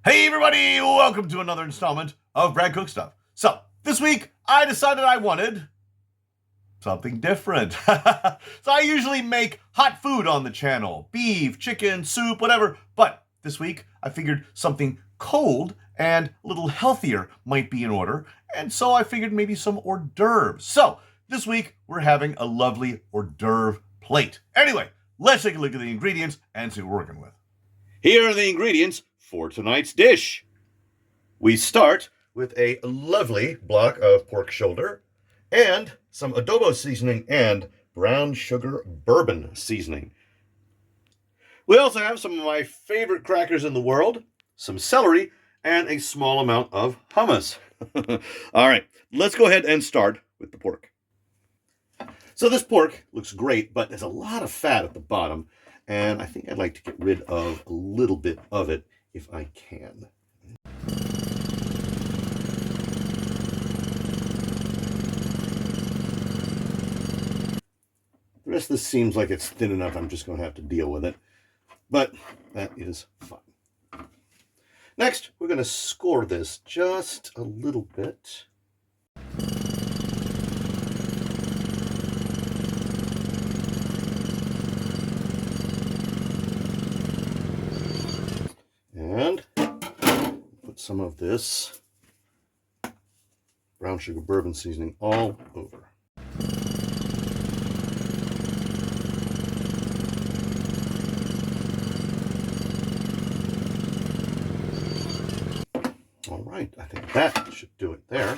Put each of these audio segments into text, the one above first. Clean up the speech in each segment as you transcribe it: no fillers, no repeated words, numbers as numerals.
Hey everybody, welcome to another installment of Brad Cook Stuff. So, this week I decided I wanted something different. So I usually make hot food on the channel. Beef, chicken, soup, whatever. But this week I figured something cold and a little healthier might be in order. And so I figured maybe some hors d'oeuvres. So, this week we're having a lovely hors d'oeuvre plate. Anyway, let's take a look at the ingredients and see what we're working with. Here are the ingredients for tonight's dish. We start with a lovely block of pork shoulder and some adobo seasoning and brown sugar bourbon seasoning. We also have some of my favorite crackers in the world, some celery, and a small amount of hummus. All right, let's go ahead and start with the pork. So this pork looks great, but there's a lot of fat at the bottom, and I think I'd like to get rid of a little bit of it if I can. The rest of this seems like it's thin enough. I'm just going to have to deal with it, but that is fine. Next, we're going to score this just a little bit. And put some of this brown sugar bourbon seasoning all over. All right, I think that should do it there.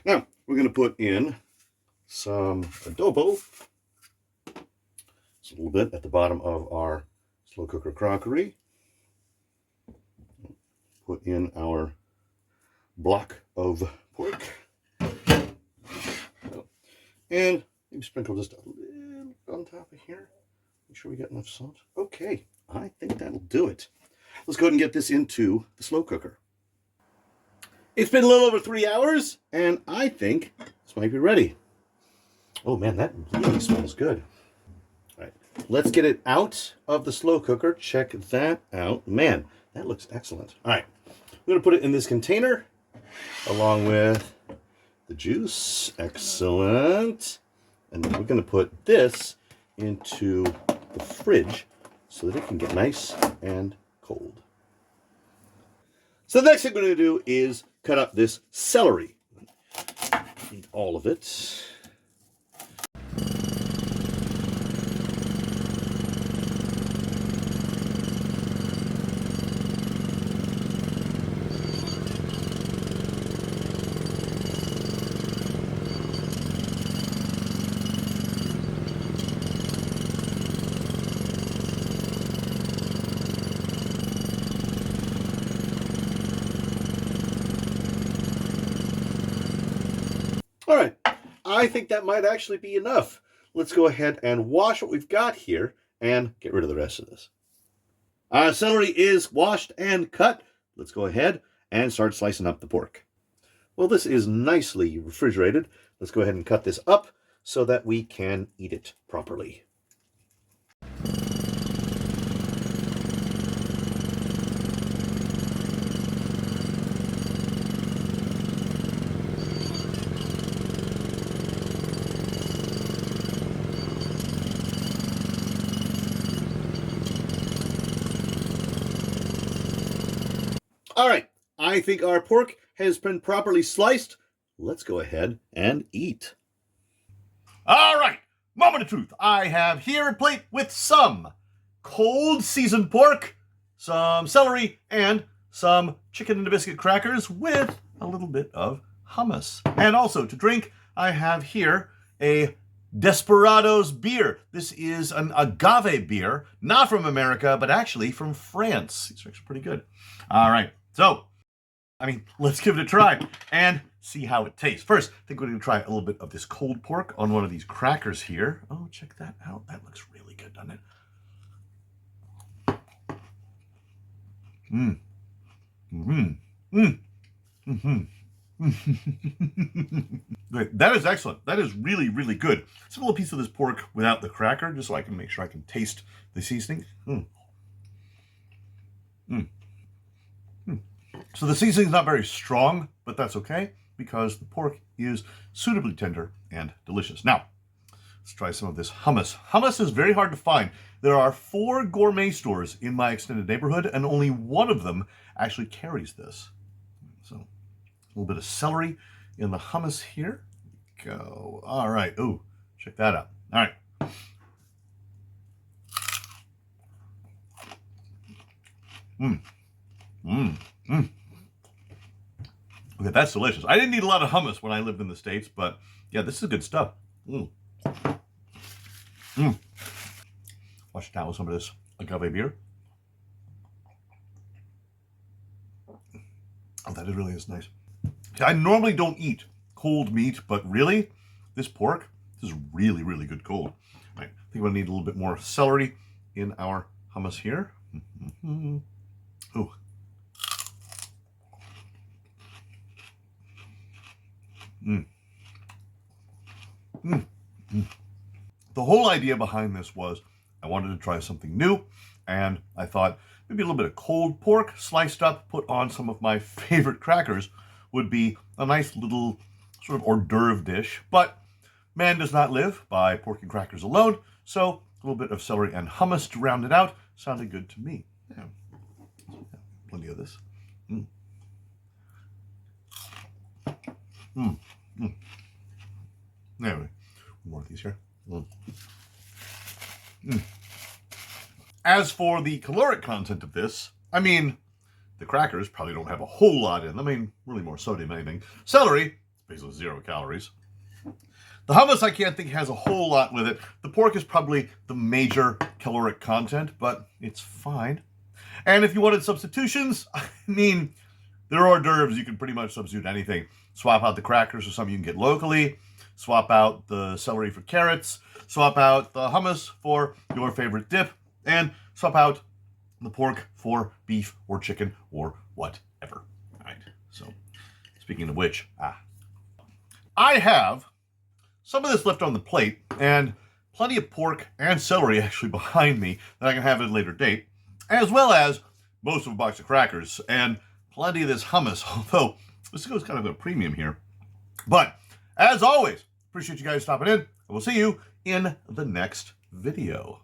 Now, we're going to put in some adobo. Just a little bit at the bottom of our slow cooker crockery. Put in our block of pork. And maybe sprinkle just a little on top of here. Make sure we get enough salt. Okay, I think that'll do it. Let's go ahead and get this into the slow cooker. It's been a little over 3 hours, and I think this might be ready. Oh man, that really smells good. All right, let's get it out of the slow cooker. Check that out. Man, that looks excellent. All right, I'm going to put it in this container along with the juice. Excellent. And then we're going to put this into the fridge so that it can get nice and cold. So the next thing we're going to do is cut up this celery. Eat all of it. All right, I think that might actually be enough. Let's go ahead and wash what we've got here and get rid of the rest of this. Our celery is washed and cut. Let's go ahead and start slicing up the pork. Well, this is nicely refrigerated. Let's go ahead and cut this up so that we can eat it properly. All right, I think our pork has been properly sliced. Let's go ahead and eat. All right, moment of truth. I have here a plate with some cold seasoned pork, some celery, and some chicken and a biscuit crackers with a little bit of hummus. And also to drink, I have here a Desperados beer. This is an agave beer, not from America, but actually from France. These are actually pretty good. All right. So, let's give it a try and see how it tastes. First, I think we're going to try a little bit of this cold pork on one of these crackers here. Oh, check that out. That looks really good, doesn't it? Mmm. Mmm. Mmm. Mm-hmm. That is excellent. That is really, really good. Just a little piece of this pork without the cracker, just so I can make sure I can taste the seasoning. Mm. Mm. So the seasoning's not very strong, but that's okay because the pork is suitably tender and delicious. Now, let's try some of this hummus. Hummus is very hard to find. There are 4 gourmet stores in my extended neighborhood, and only one of them actually carries this. So, a little bit of celery in the hummus here. Go. All right. Ooh, check that out. All right. Okay, that's delicious. I didn't eat a lot of hummus when I lived in the States, but yeah, this is good stuff. Wash it down with some of this agave beer. Oh, that really is nice. I normally don't eat cold meat, but really, this pork, this is really, really good cold. All right, I think we'll need a little bit more celery in our hummus here. Ooh. The whole idea behind this was I wanted to try something new, and I thought maybe a little bit of cold pork sliced up, put on some of my favorite crackers would be a nice little sort of hors d'oeuvre dish. But man does not live by pork and crackers alone, so a little bit of celery and hummus to round it out sounded good to me. Yeah. Plenty of this. Anyway, more of these here. As for the caloric content of this, I mean, the crackers probably don't have a whole lot in them. I mean, really more sodium than anything. Celery, basically 0 calories. The hummus, I can't think has a whole lot with it. The pork is probably the major caloric content, but it's fine. And if you wanted substitutions, I mean, there are hors d'oeuvres. You can pretty much substitute anything. Swap out the crackers for something you can get locally. Swap out the celery for carrots. Swap out the hummus for your favorite dip. And swap out the pork for beef or chicken or whatever. All right. So, speaking of which, I have some of this left on the plate and plenty of pork and celery actually behind me that I can have at a later date, as well as most of a box of crackers and plenty of this hummus, although this goes kind of a premium here. But as always, appreciate you guys stopping in, and we'll see you in the next video.